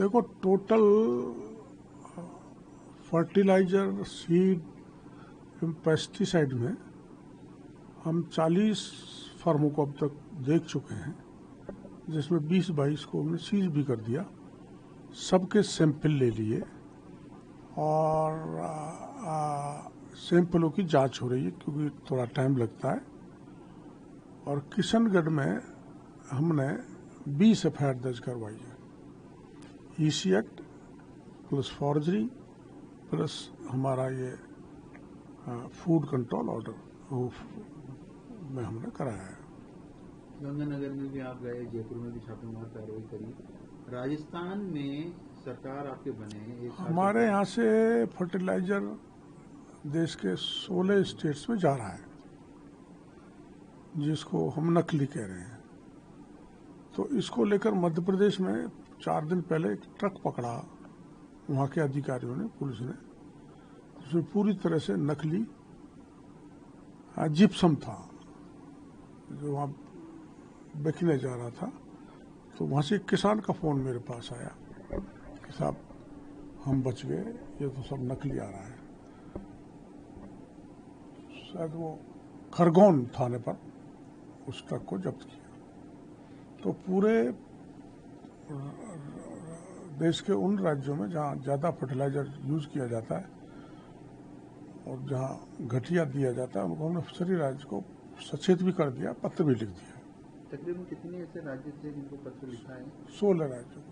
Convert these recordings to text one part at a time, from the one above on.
देखो, total fertiliser, seed, pesticide में हम 40 फर्मों को अब तक देख चुके हैं, जिसमें 20-22 को हमने सीज भी कर दिया। सबके सैंपल ले लिए और सैंपलों की जांच हो रही है, क्योंकि थोड़ा टाइम लगता है। और किशनगढ़ में हमने 20 एफआईआर दर्ज करवाई है, EC act plus forgery plus हमारा ये फूड कंट्रोल ऑर्डर में हमने कराया है। गंगानगर में भी आप गए, जयपुर में भी छापेमार कार्रवाई करी। राजस्थान में सरकार आपके बने, हमारे यहाँ से फर्टिलाइजर देश के 16 स्टेट्स में जा रहा है, जिसको हम नकली कह रहे हैं। तो इसको लेकर मध्य प्रदेश में 4 दिन पहले एक ट्रक पकड़ा वहाँ के अधिकारियों ने, पुलिस ने, उसमें पूरी तरह से नकली जिप्सम था जो वहाँ बेचने जा रहा था। तो वहाँ से एक किसान का फ़ोन मेरे पास आया कि साहब हम बच गए, ये तो सब नकली आ रहा है। शायद वो खरगोन थाने पर उस ट्रक को जब्त किया। तो पूरे देश के उन राज्यों में जहाँ ज़्यादा फर्टिलाइजर यूज़ किया जाता है और जहाँ घटिया दिया जाता है, उनको हमने सभी राज्य को सचेत भी कर दिया, पत्र भी लिख दिया। तकरीबन कितने ऐसे राज्य थे जिनको पत्र लिखा है? 16 राज्यों को।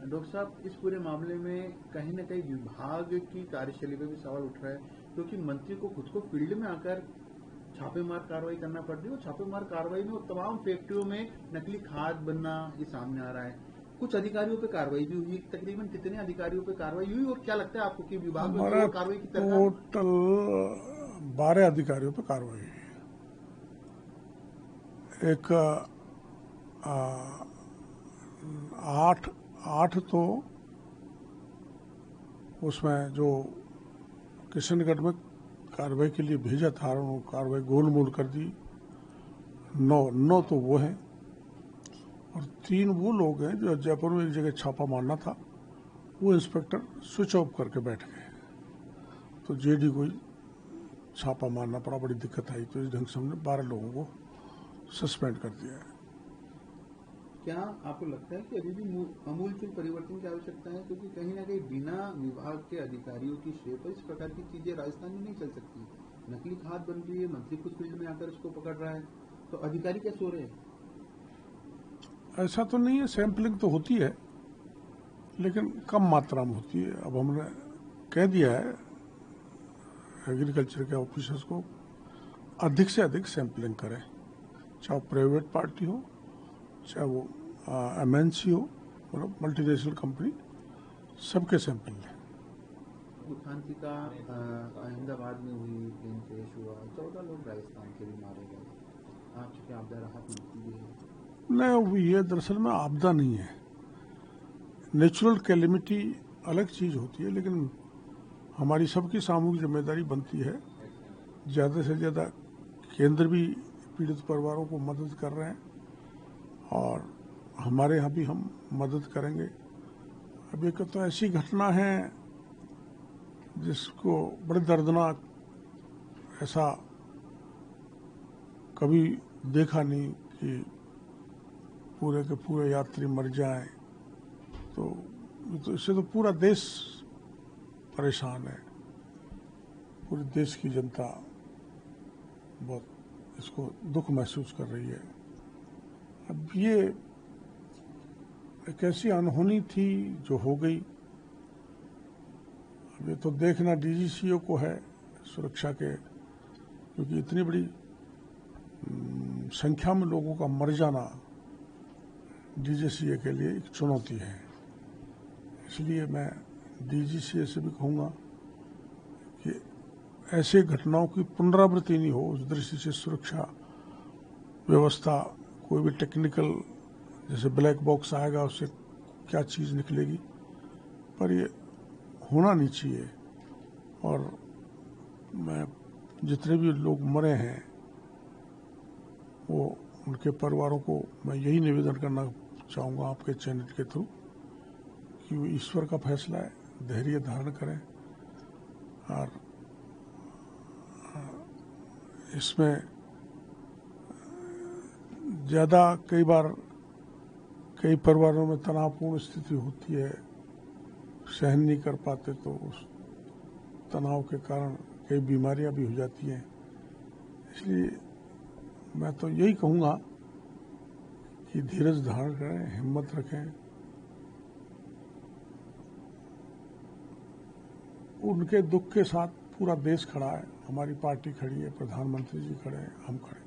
डॉक्टर साहब, इस पूरे मामले में कहीं न कहीं विभाग की कार्यशैली पर भी सवाल उठ रहा है, क्योंकि मंत्री को खुद को फील्ड में आकर छापेमार कार्रवाई करना पड़ रही है। और छापेमार कार्रवाई में वो तमाम फैक्ट्रियों में नकली खाद बनना ये सामने आ रहा है। कुछ अधिकारियों पे कार्रवाई भी हुई। तकरीबन कितने अधिकारियों पे कार्रवाई हुई और क्या लगता है आपको कि विभाग में कार्रवाई की तरह? टोटल 12 अधिकारियों पे कार्रवाई हुई। एक 8 तो उसमें जो किशनगढ़ में कार्रवाई के लिए भेजा था, उन्होंने कार्रवाई गोलमोल कर दी। 9 तो वो हैं और 3 वो लोग हैं जो जयपुर में एक जगह छापा मारना था, वो इंस्पेक्टर स्विच ऑफ करके बैठ गए। तो जेडी को छापा मारना पड़ा, बड़ी दिक्कत आई। तो इस ढंग से हमने 12 लोगों को सस्पेंड कर दिया है। क्या आपको लगता है कि अभी भी आमूलचूल परिवर्तन की आवश्यकता है? क्योंकि कहीं ना कहीं बिना विभाग के अधिकारियों की श्रेय पर इस प्रकार की चीजें राजस्थान में नहीं चल सकती। नकली खाद बन रही है, मंत्री खुद फील्ड में आकर उसको पकड़ रहा है, तो अधिकारी क्या सो रहे हैं? ऐसा तो नहीं है, सैंपलिंग तो होती है लेकिन कम मात्रा में होती है। अब हमने कह दिया है एग्रीकल्चर के ऑफिसर्स को अधिक से अधिक सैंपलिंग करें, चाहे प्राइवेट पार्टी हो, चाहे वो एमएनसी हो, मतलब मल्टीनेशनल कंपनी, सबके सैंपल लें। दुखांती का अहमदाबाद में हुई, प्लेन क्रैश हुआ, 14 लोग राजस्थान के भी मारे गए। आप चूंकि आपदा राहत मिलती है? नहीं, ये दरअसल में आपदा नहीं है। नेचुरल कैलेमिटी अलग चीज़ होती है, लेकिन हमारी सबकी सामूहिक जिम्मेदारी बनती है। ज़्यादा से ज़्यादा केंद्र भी पीड़ित परिवारों को मदद कर रहे हैं और हमारे यहाँ भी हम मदद करेंगे। अब एक तो ऐसी घटना है जिसको बड़े दर्दनाक, ऐसा कभी देखा नहीं कि पूरे के पूरे यात्री मर जाएं। तो इससे तो पूरा देश परेशान है, पूरे देश की जनता बहुत इसको दुख महसूस कर रही है। अब ये एक ऐसी अनहोनी थी जो हो गई। अब ये तो देखना डीजीसीए को है, सुरक्षा के, क्योंकि इतनी बड़ी संख्या में लोगों का मर जाना डीजीसीए के लिए एक चुनौती है। इसलिए मैं डीजीसीए से भी कहूँगा कि ऐसे घटनाओं की पुनरावृत्ति नहीं हो। उस दृष्टि से सुरक्षा व्यवस्था, कोई भी टेक्निकल जैसे ब्लैक बॉक्स आएगा उससे क्या चीज़ निकलेगी, पर ये होना नहीं चाहिए। और मैं जितने भी लोग मरे हैं वो उनके परिवारों को मैं यही निवेदन करना चाहूँगा आपके चैनल के थ्रू कि वो ईश्वर का फैसला है, धैर्य धारण करें और इसमें ज़्यादा कई बार कई परिवारों में तनावपूर्ण स्थिति होती है, सहन नहीं कर पाते तो उस तनाव के कारण कई बीमारियां भी हो जाती हैं। इसलिए मैं तो यही कहूँगा कि धीरज धारण करें, हिम्मत रखें, उनके दुख के साथ पूरा देश खड़ा है, हमारी पार्टी खड़ी है, प्रधानमंत्री जी खड़े हैं, हम खड़े हैं।